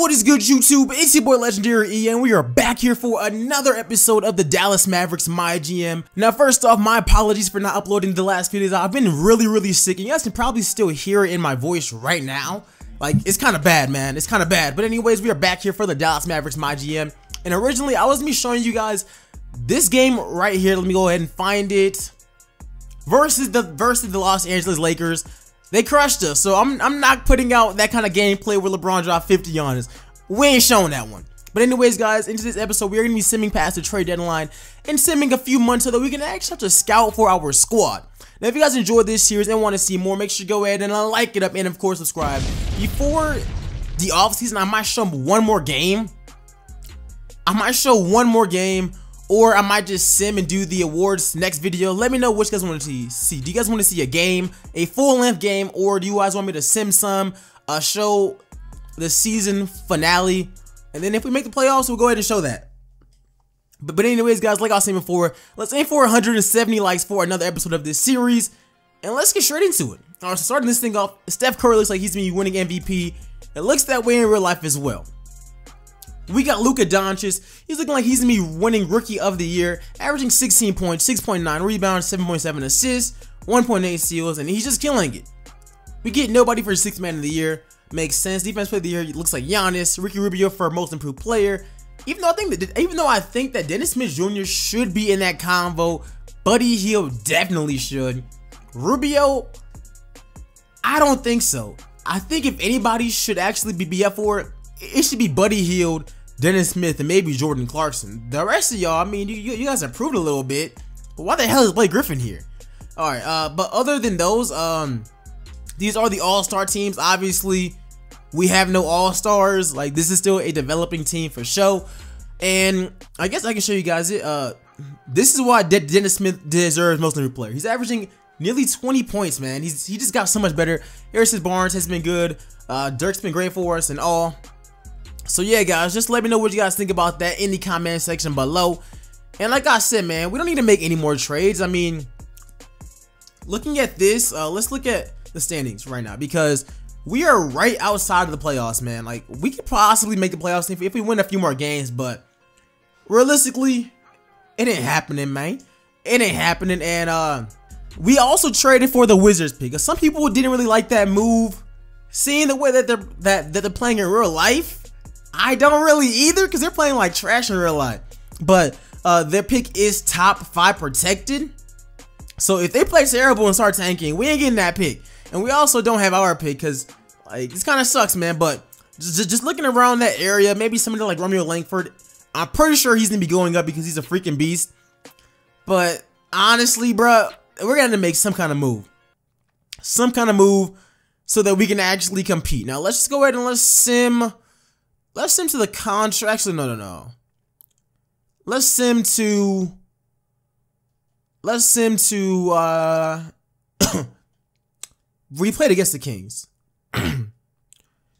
What is good, YouTube? It's your boy LegendaryEA, and we are back here for another episode of the Dallas Mavericks Mygm. Now, first off, my apologies for not uploading the last few days. I've been really sick, and you guys can probably still hear it in my voice right now. Like, it's kind of bad, man. It's kind of bad. But anyways, we are back here for the Dallas Mavericks Mygm. And originally, I was showing you guys this game right here. Let me go ahead and find it. Versus the Los Angeles Lakers. They crushed us, so I'm not putting out that kind of gameplay where LeBron dropped 50 on us. We ain't showing that one. But anyways, guys, into this episode, we're going to be simming past the trade deadline and simming a few months so that we can actually have to scout for our squad. Now, if you guys enjoyed this series and want to see more, make sure you go ahead and like it up and, of course, subscribe. Before the offseason, I might show one more game. Or I might just sim and do the awards next video. Let me know what you guys want to see. Do you guys want to see a game, a full-length game, or do you guys want me to sim some, show the season finale, and then if we make the playoffs, we'll go ahead and show that. But anyways, guys, like I was saying before, let's aim for 170 likes for another episode of this series, and let's get straight into it. All right, so starting this thing off, Steph Curry looks like he's going to be winning MVP. It looks that way in real life as well. We got Luka Doncic. He's looking like he's going to be winning Rookie of the Year, averaging 16 points, 6.9 rebounds, 7.7 assists, 1.8 steals, and he's just killing it. We get nobody for 6th Man of the Year. Makes sense. Defense Player of the Year looks like Giannis. Ricky Rubio for Most Improved Player. Even though I think that Dennis Smith Jr. should be in that convo, Buddy Hield definitely should. Rubio, I don't think so. I think if anybody should actually be up for it, it should be Buddy Hield, Dennis Smith, and maybe Jordan Clarkson. The rest of y'all, I mean, you guys improved a little bit. But why the hell is Blake Griffin here? Alright, but other than those, these are the all-star teams. Obviously, we have no all-stars. Like, this is still a developing team for show. And I guess I can show you guys it. This is why Dennis Smith deserves Most Improved Player. He's averaging nearly 20 points, man. He just got so much better. Harrison Barnes has been good. Dirk's been great for us and all. So yeah, guys, just let me know what you guys think about that in the comment section below. And like I said, man, we don't need to make any more trades. I mean, looking at this, let's look at the standings right now, because we are right outside of the playoffs, man. Like, we could possibly make the playoffs if we win a few more games, but realistically, it ain't happening, man. It ain't happening. And we also traded for the Wizards pick, because some people didn't really like that move. Seeing the way that they're playing in real life, I don't really either, because they're playing like trash in real life. But their pick is top 5 protected. So if they play terrible and start tanking, we ain't getting that pick. And we also don't have our pick, because like, this kind of sucks, man. But just looking around that area, maybe somebody like Romeo Langford, I'm pretty sure he's going to be going up because he's a freaking beast. But honestly, bro, we're going to make some kind of move. Some kind of move so that we can actually compete. Now, let's just go ahead and let's sim to the contract. Actually, no. Let's sim to we played against the Kings.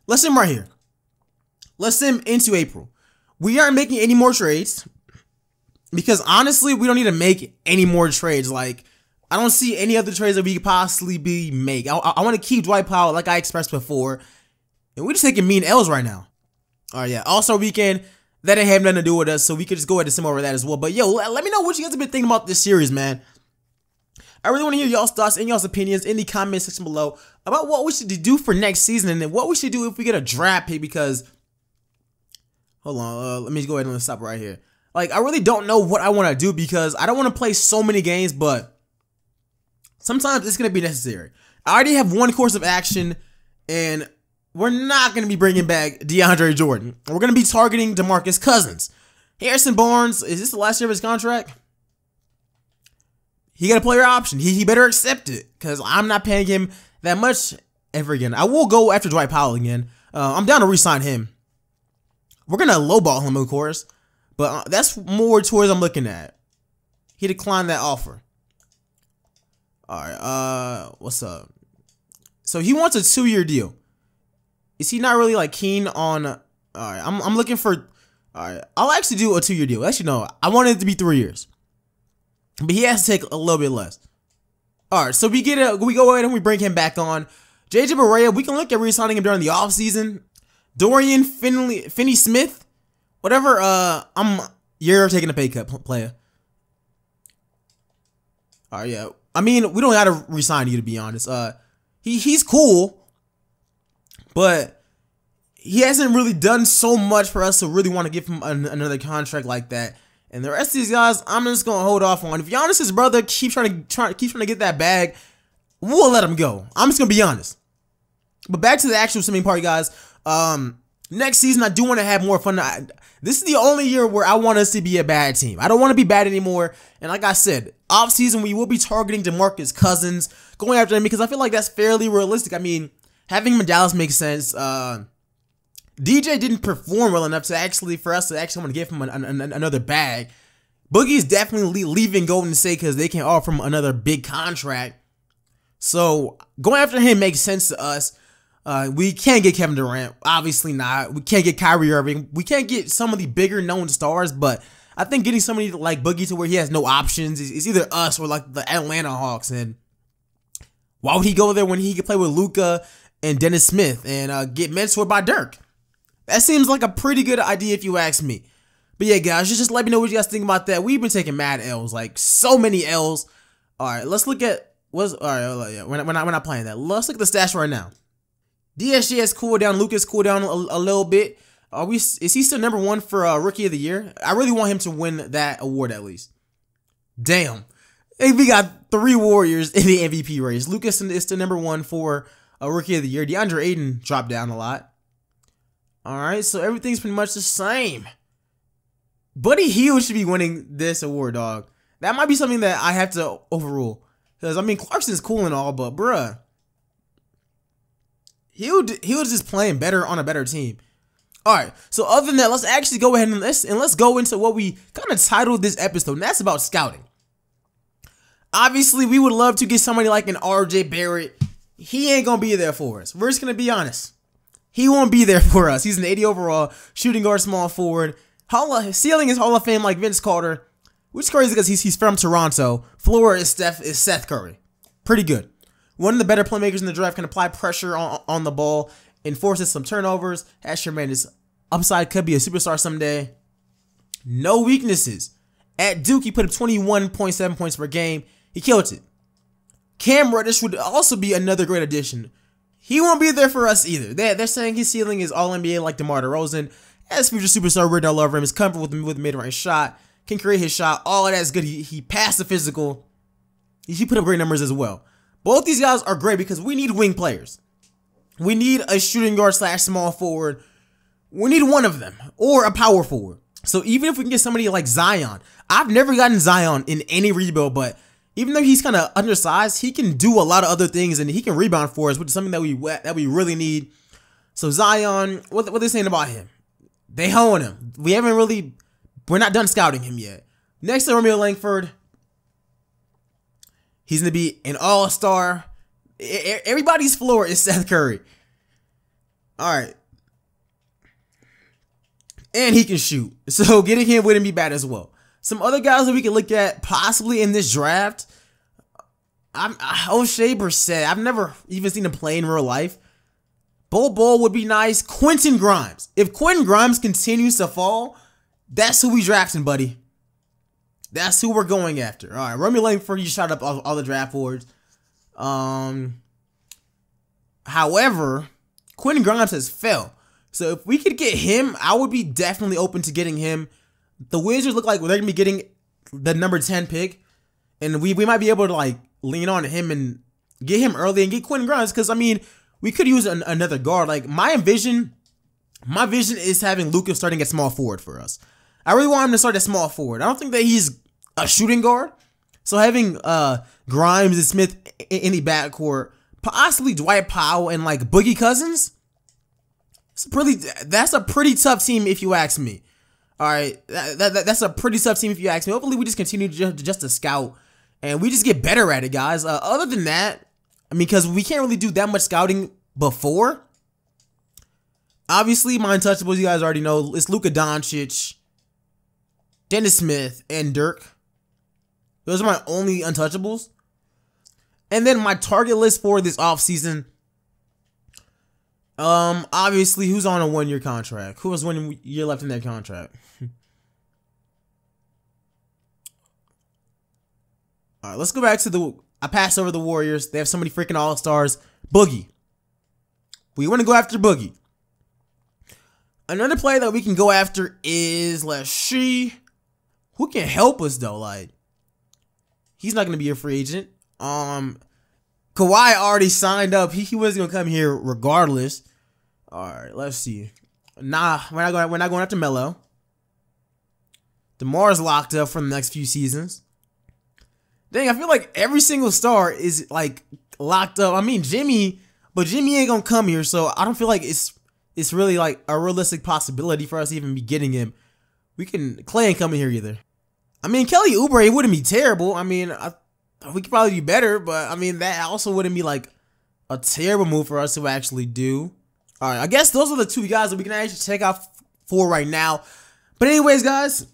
Let's sim right here. Let's sim into April. We aren't making any more trades, because honestly, we don't need to make any more trades. Like, I don't see any other trades that we could possibly make. I want to keep Dwight Powell, like I expressed before, and we're just taking mean L's right now. All right, yeah. All-Star Weekend, that didn't have nothing to do with us, so we could just go ahead and sim over that as well. But yo, let me know what you guys have been thinking about this series, man. I really want to hear y'all's thoughts and y'all's opinions in the comment section below about what we should do for next season, and then what we should do if we get a draft pick. Because, hold on, let me go ahead and stop right here. Like, I really don't know what I want to do, because I don't want to play so many games, but sometimes it's going to be necessary. I already have one course of action, and we're not going to be bringing back DeAndre Jordan. We're going to be targeting DeMarcus Cousins. Harrison Barnes, is this the last year of his contract? He got a player option. He better accept it, because I'm not paying him that much ever again. I will go after Dwight Powell again. I'm down to re-sign him. We're going to lowball him, of course, but that's more towards I'm looking at. He declined that offer. All right, what's up? So he wants a 2-year deal. Is he not really like keen on? All right, I'm looking for. All right, I'll actually do a 2-year deal. Actually, no, I want it to be 3 years, but he has to take a little bit less. All right, so we go ahead and we bring him back on. JJ Barrett, we can look at re-signing him during the offseason. Dorian Finney-Smith, whatever. You're taking a pay cut, player. All right, yeah. I mean, we don't gotta resign you, to be honest. He's cool, but he hasn't really done so much for us to really want to give him another contract like that. And the rest of these guys, I'm just gonna hold off on. If Giannis's brother keeps trying to get that bag, we'll let him go. I'm just gonna be honest. But back to the actual simming part, guys. Next season, I do want to have more fun. This is the only year where I want us to be a bad team. I don't want to be bad anymore. And like I said, off season, we will be targeting DeMarcus Cousins, going after him because I feel like that's fairly realistic. I mean, having him in Dallas makes sense. DJ didn't perform well enough to for us to actually want to give him another bag. Boogie's definitely leaving Golden State because they can't offer him another big contract. So going after him makes sense to us. We can't get Kevin Durant, obviously not. We can't get Kyrie Irving. We can't get some of the bigger known stars, but I think getting somebody like Boogie to where he has no options is either us or like the Atlanta Hawks. And why would he go there when he could play with Luka and Dennis Smith and get mentored by Dirk? That seems like a pretty good idea if you ask me. But yeah, guys, just let me know what you guys think about that. We've been taking mad L's, like so many L's. All right, let's look at all right. Yeah, we're not playing that. Let's look at the stats right now. DSG has cooled down. Lucas cooled down a little bit. Is he still #1 for Rookie of the Year? I really want him to win that award at least. Damn, we got 3 Warriors in the MVP race. Lucas is still #1 for Rookie of the Year. DeAndre Ayton dropped down a lot. All right, so everything's pretty much the same. Buddy Hield should be winning this award, dog. That might be something that I have to overrule. Because, I mean, Clarkson's cool and all, but, bruh. He was just playing better on a better team. All right, so other than that, let's actually go ahead and let's go into what we kind of titled this episode, and that's about scouting. Obviously, we would love to get somebody like an RJ Barrett. He ain't going to be there for us. We're just going to be honest. He won't be there for us. He's an 80 overall, shooting guard, small forward. Ceiling is Hall of Fame like Vince Carter, which is crazy because he's from Toronto. Floor is Seth Curry. Pretty good. One of the better playmakers in the draft, can apply pressure on the ball and forces some turnovers. Has tremendous upside, could be a superstar someday. No weaknesses. At Duke, he put up 21.7 points per game. He killed it. Cam Reddish would also be another great addition. He won't be there for us either. They're saying his ceiling is All-NBA like DeMar DeRozan. As future superstar, weird, I love him. His comfort with mid-range shot. Can create his shot. All of that's good. He passed the physical. He put up great numbers as well. Both these guys are great because we need wing players. We need a shooting guard / small forward. We need one of them. Or a power forward. So even if we can get somebody like Zion. I've never gotten Zion in any rebuild, but even though he's kind of undersized, he can do a lot of other things and he can rebound for us, which is something that we really need. So Zion, what are they saying about him? They hoeing him. We're not done scouting him yet. Next to Romeo Langford, he's going to be an all-star. Everybody's floor is Seth Curry. All right. And he can shoot. So getting him wouldn't be bad as well. Some other guys that we can look at possibly in this draft. O'Shea Brissett. I've never even seen him play in real life. Bol would be nice. Quentin Grimes. If Quentin Grimes continues to fall, that's who we drafting, buddy. That's who we're going after. All right, Romeo Langford, you shot up all the draft boards. However, Quentin Grimes has fell. So if we could get him, I would be definitely open to getting him. The Wizards look like they're going to be getting the number 10 pick. And we might be able to like lean on him and get him early and get Quentin Grimes. Because, I mean, we could use another guard. Like, my vision is having Lucas starting at small forward for us. I really want him to start at small forward. I don't think that he's a shooting guard. So having Grimes and Smith in the backcourt, possibly Dwight Powell and like Boogie Cousins, that's a pretty tough team if you ask me. All right, that's a pretty tough team if you ask me. Hopefully we just continue just to scout and we just get better at it, guys. Other than that, I mean, because we can't really do that much scouting before. Obviously, my untouchables, you guys already know, it's Luka Doncic, Dennis Smith, and Dirk. Those are my only untouchables. And then my target list for this offseason, Obviously, who's on a 1-year contract? Who has 1 year left in that contract? All right, let's go back to I passed over the Warriors. They have so many freaking all-stars. Boogie. We want to go after Boogie. Another player that we can go after is, let's see, who can help us though? Like, he's not gonna be a free agent. Kawhi already signed up. He wasn't gonna come here regardless. All right, let's see. Nah, we're not going after Melo. DeMar's locked up for the next few seasons. Dang, I feel like every single star is like locked up. I mean, Jimmy, but Jimmy ain't gonna come here, so I don't feel like it's really like a realistic possibility for us to even be getting him. Clay ain't coming here either. I mean, Kelly Oubre wouldn't be terrible. I mean, we could probably be better, but I mean, that also wouldn't be like a terrible move for us to actually do. All right, I guess those are the 2 guys that we can actually check out for right now. But anyways, guys,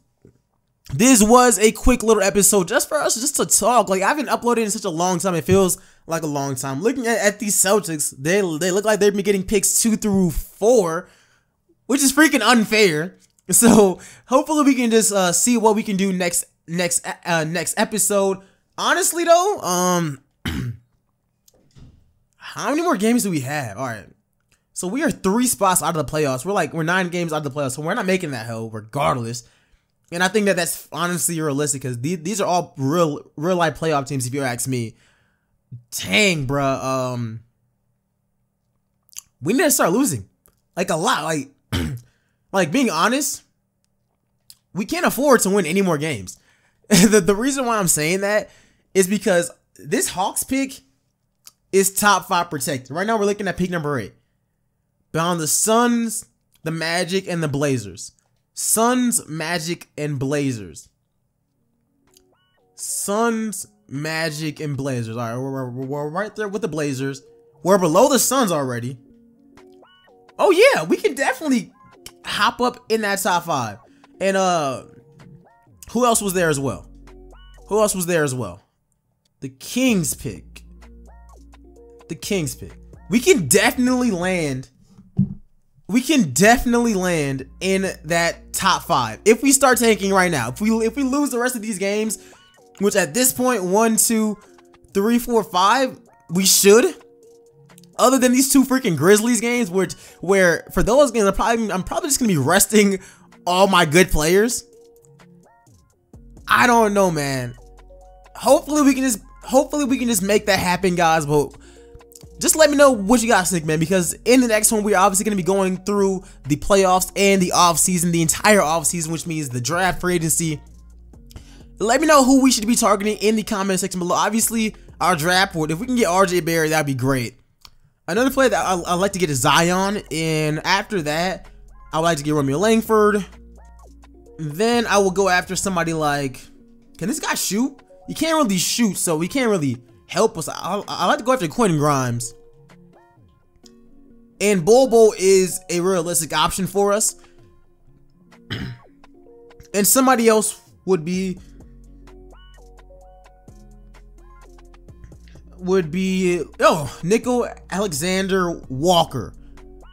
this was a quick little episode just for us just to talk. Like, I haven't uploaded in such a long time. It feels like a long time. Looking at these Celtics, they look like they've been getting picks 2 through 4, which is freaking unfair. So hopefully we can just see what we can do next episode. Honestly though, how many more games do we have? All right, so we are 3 spots out of the playoffs. We're 9 games out of the playoffs, so we're not making that hell regardless. And I think that that's honestly realistic because these are all real life playoff teams if you ask me. Dang, bruh. We need to start losing, like a lot. Like being honest, we can't afford to win any more games. The reason why I'm saying that is because this Hawks pick is top 5 protected. Right now we're looking at pick number 8. Behind the Suns, the Magic, and the Blazers. Suns, Magic, and Blazers. Suns, Magic, and Blazers. All right, we're right there with the Blazers. We're below the Suns already. Oh yeah, we can definitely hop up in that top 5. And who else was there as well? Who else was there as well? The Kings pick. The Kings pick. We can definitely land. We can definitely land in that top 5 if we start tanking right now. If we lose the rest of these games, which at this point 1, 2, 3, 4, 5, we should. Other than these 2 freaking Grizzlies games, where for those games I'm probably just gonna be resting all my good players. I don't know, man. Hopefully we can just make that happen, guys. But just let me know what you guys think, man, because in the next one, we're obviously going to be going through the playoffs and the offseason, the entire offseason, which means the draft, free agency. Let me know who we should be targeting in the comment section below. Obviously, our draft board, if we can get RJ Barrett, that'd be great. Another player that I'd like to get is Zion, and after that, I would like to get Romeo Langford. Then I will go after somebody like, can this guy shoot? He can't really shoot, so he can't really help us. I like to go after Quentin Grimes. And Bobo is a realistic option for us. And somebody else would be Nickel Alexander Walker.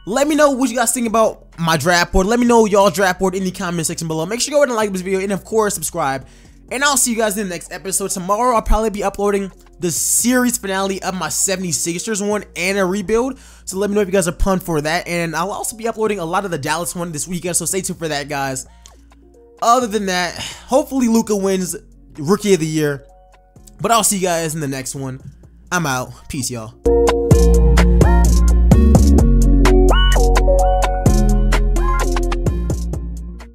Let me know what you guys think about my draft board. Let me know y'all draft board in the comment section below. Make sure you go ahead and like this video, and of course subscribe. And I'll see you guys in the next episode. Tomorrow I'll probably be uploading the series finale of my 76ers one and a rebuild. So let me know if you guys are pumped for that. And I'll also be uploading a lot of the Dallas one this weekend, so stay tuned for that, guys. Other than that, hopefully Luka wins Rookie of the Year. But I'll see you guys in the next one. I'm out. Peace, y'all.